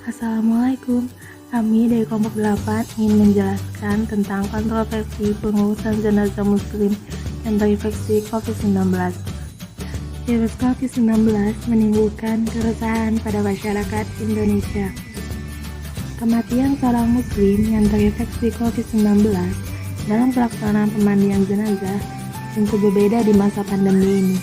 Assalamualaikum, kami dari kelompok 8 ingin menjelaskan tentang kontroversi pengurusan jenazah muslim yang terinfeksi COVID-19. Virus COVID-19 menimbulkan keresahan pada masyarakat Indonesia. Kematian seorang muslim yang terinfeksi COVID-19 dalam pelaksanaan pemandian jenazah tentu berbeda di masa pandemi ini.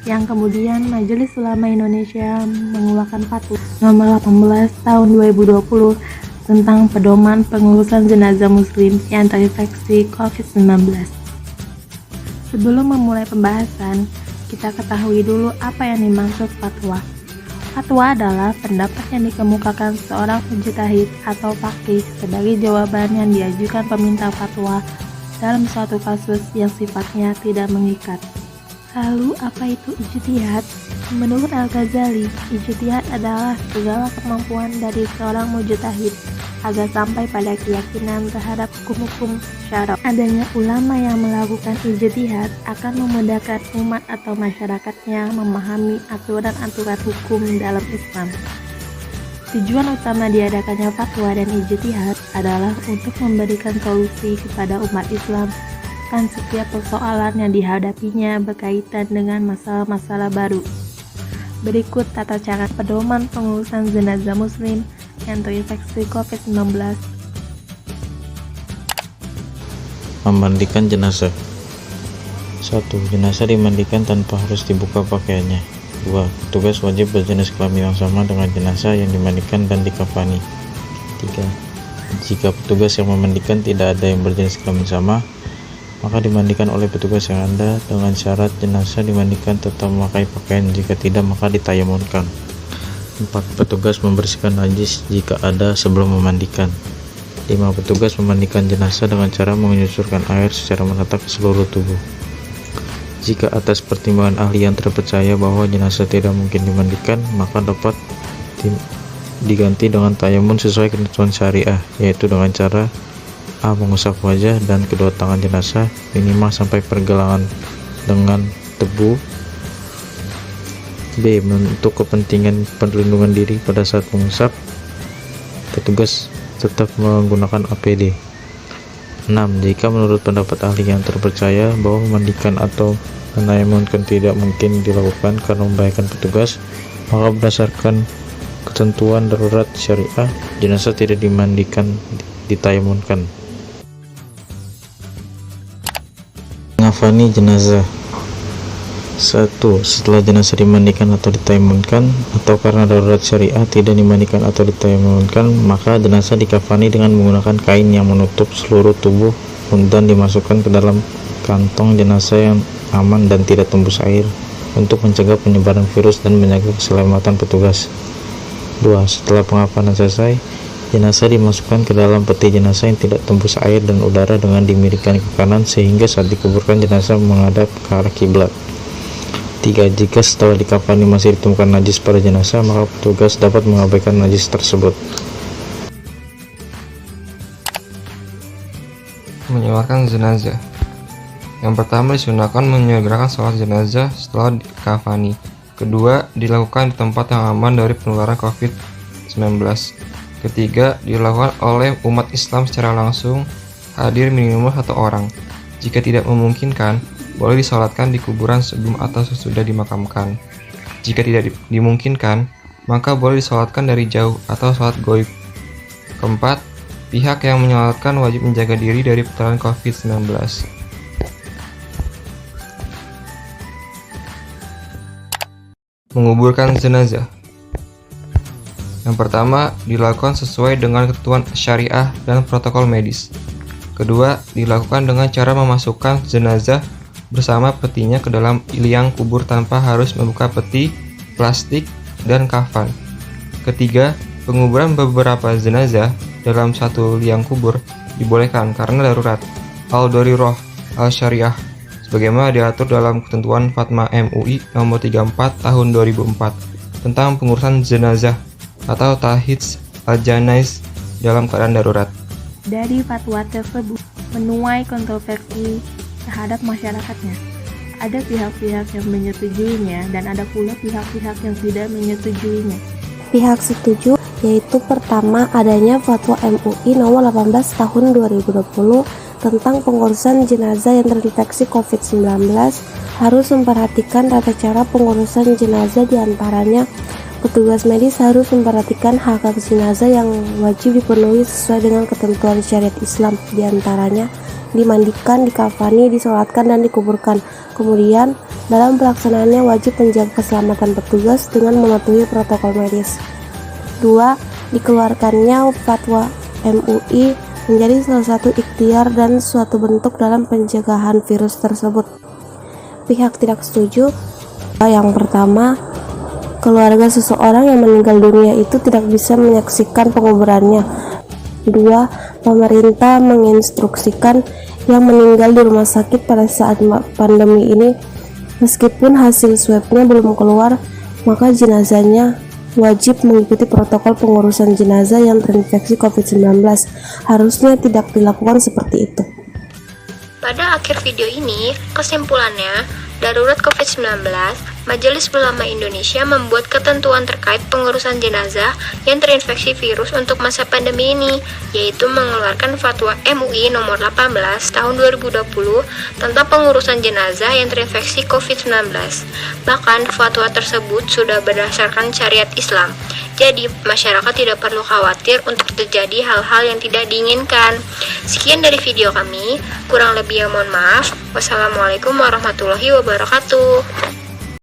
Yang kemudian Majelis Ulama Indonesia mengeluarkan Fatwa nomor 18 tahun 2020 tentang pedoman pengurusan jenazah muslim yang terinfeksi COVID-19. Sebelum memulai pembahasan, kita ketahui dulu apa yang dimaksud fatwa. Fatwa adalah pendapat yang dikemukakan seorang mujtahid atau faqih sebagai jawaban yang diajukan peminta fatwa dalam suatu kasus yang sifatnya tidak mengikat. Lalu apa itu ijtihad? Menurut Al-Ghazali, ijtihad adalah segala kemampuan dari seorang mujtahid agar sampai pada keyakinan terhadap hukum-hukum syara'. Adanya ulama yang melakukan ijtihad akan memudahkan umat atau masyarakatnya memahami aturan-aturan hukum dalam Islam. Tujuan utama diadakannya fatwa dan ijtihad adalah untuk memberikan solusi kepada umat Islam kan setiap persoalan yang dihadapinya berkaitan dengan masalah-masalah baru. Berikut tata cara pedoman pengurusan jenazah muslim yang terinfeksi COVID-19. Memandikan jenazah. 1. Jenazah dimandikan tanpa harus dibuka pakaiannya. 2. Petugas wajib berjenis kelamin yang sama dengan jenazah yang dimandikan dan dikafani. 3. Jika petugas yang memandikan tidak ada yang berjenis kelamin sama, maka dimandikan oleh petugas yang ada dengan syarat jenazah dimandikan tetap memakai pakaian, jika tidak maka ditayamunkan. 4. Petugas membersihkan najis jika ada sebelum memandikan. 5. Petugas memandikan jenazah dengan cara menyusurkan air secara merata ke seluruh tubuh. Jika atas pertimbangan ahli yang terpercaya bahwa jenazah tidak mungkin dimandikan, maka dapat diganti dengan tayamun sesuai ketentuan syariah, yaitu dengan cara A. Mengusap wajah dan kedua tangan jenazah minimal sampai pergelangan dengan tebu. B. Untuk kepentingan perlindungan diri pada saat mengusap, petugas tetap menggunakan APD. 6. Jika menurut pendapat ahli yang terpercaya bahwa memandikan atau menayamunkan tidak mungkin dilakukan karena membahayakan petugas, maka berdasarkan ketentuan darurat syariah, jenazah tidak dimandikan, ditayamunkan. Mengafani jenazah. 1. Setelah jenazah dimandikan atau ditayamunkan, atau karena darurat syariah tidak dimandikan atau ditayamunkan, maka jenazah dikafani dengan menggunakan kain yang menutup seluruh tubuh dan dimasukkan ke dalam kantong jenazah yang aman dan tidak tembus air untuk mencegah penyebaran virus dan menjaga keselamatan petugas. 2. Setelah pengafanan selesai, jenazah dimasukkan ke dalam peti jenazah yang tidak tembus air dan udara dengan dimiringkan ke kanan sehingga saat dikuburkan jenazah menghadap ke arah kiblat. 3. Jika setelah dikafani masih ditemukan najis pada jenazah, maka petugas dapat mengabaikan najis tersebut. Menyolatkan jenazah. Yang pertama, disunahkan menyegerakan sholat jenazah setelah dikafani. Kedua, dilakukan di tempat yang aman dari penularan COVID-19. Ketiga, dilakukan oleh umat Islam secara langsung, hadir minimal 1 orang. Jika tidak memungkinkan, boleh disolatkan di kuburan sebelum atau sesudah dimakamkan. Jika tidak dimungkinkan, maka boleh disolatkan dari jauh atau sholat goib. Keempat, pihak yang menyolatkan wajib menjaga diri dari penularan COVID-19. Menguburkan jenazah. Yang pertama, dilakukan sesuai dengan ketentuan syariah dan protokol medis. Kedua, dilakukan dengan cara memasukkan jenazah bersama petinya ke dalam liang kubur tanpa harus membuka peti, plastik, dan kafan. Ketiga, penguburan beberapa jenazah dalam satu liang kubur dibolehkan karena darurat al-darirah al-syariah sebagaimana diatur dalam ketentuan Fatwa MUI nomor 34 tahun 2004 tentang pengurusan jenazah atau tahits al-janais dalam keadaan darurat. Dari fatwa tersebut menuai kontroversi terhadap masyarakatnya. Ada pihak-pihak yang menyetujuinya dan ada pula pihak-pihak yang tidak menyetujuinya. pihak setuju, yaitu pertama adanya Fatwa MUI nomor 18 tahun 2020 tentang pengurusan jenazah yang terinfeksi COVID-19 harus memperhatikan tata cara pengurusan jenazah, diantaranya petugas medis harus memperhatikan hak-hak jenazah yang wajib dipenuhi sesuai dengan ketentuan syariat Islam, diantaranya dimandikan, dikafani, disolatkan, dan dikuburkan. Kemudian, dalam pelaksanaannya wajib menjaga keselamatan petugas dengan mematuhi protokol medis. 2. Dikeluarkannya Fatwa MUI menjadi salah satu ikhtiar dan suatu bentuk dalam pencegahan virus tersebut. Pihak tidak setuju. Yang pertama, keluarga seseorang yang meninggal dunia itu tidak bisa menyaksikan penguburannya. 2. Pemerintah menginstruksikan yang meninggal di rumah sakit pada saat pandemi ini, meskipun hasil swabnya belum keluar, maka jenazahnya wajib mengikuti protokol pengurusan jenazah yang terinfeksi COVID-19. Harusnya tidak dilakukan seperti itu. Pada akhir video ini, kesimpulannya, darurat COVID-19, Majelis Ulama Indonesia membuat ketentuan terkait pengurusan jenazah yang terinfeksi virus untuk masa pandemi ini, yaitu mengeluarkan Fatwa MUI nomor 18 tahun 2020 tentang pengurusan jenazah yang terinfeksi COVID-19. Bahkan, fatwa tersebut sudah berdasarkan syariat Islam. Jadi, masyarakat tidak perlu khawatir untuk terjadi hal-hal yang tidak diinginkan. Sekian dari video kami, kurang lebih mohon maaf. Wassalamualaikum warahmatullahi wabarakatuh.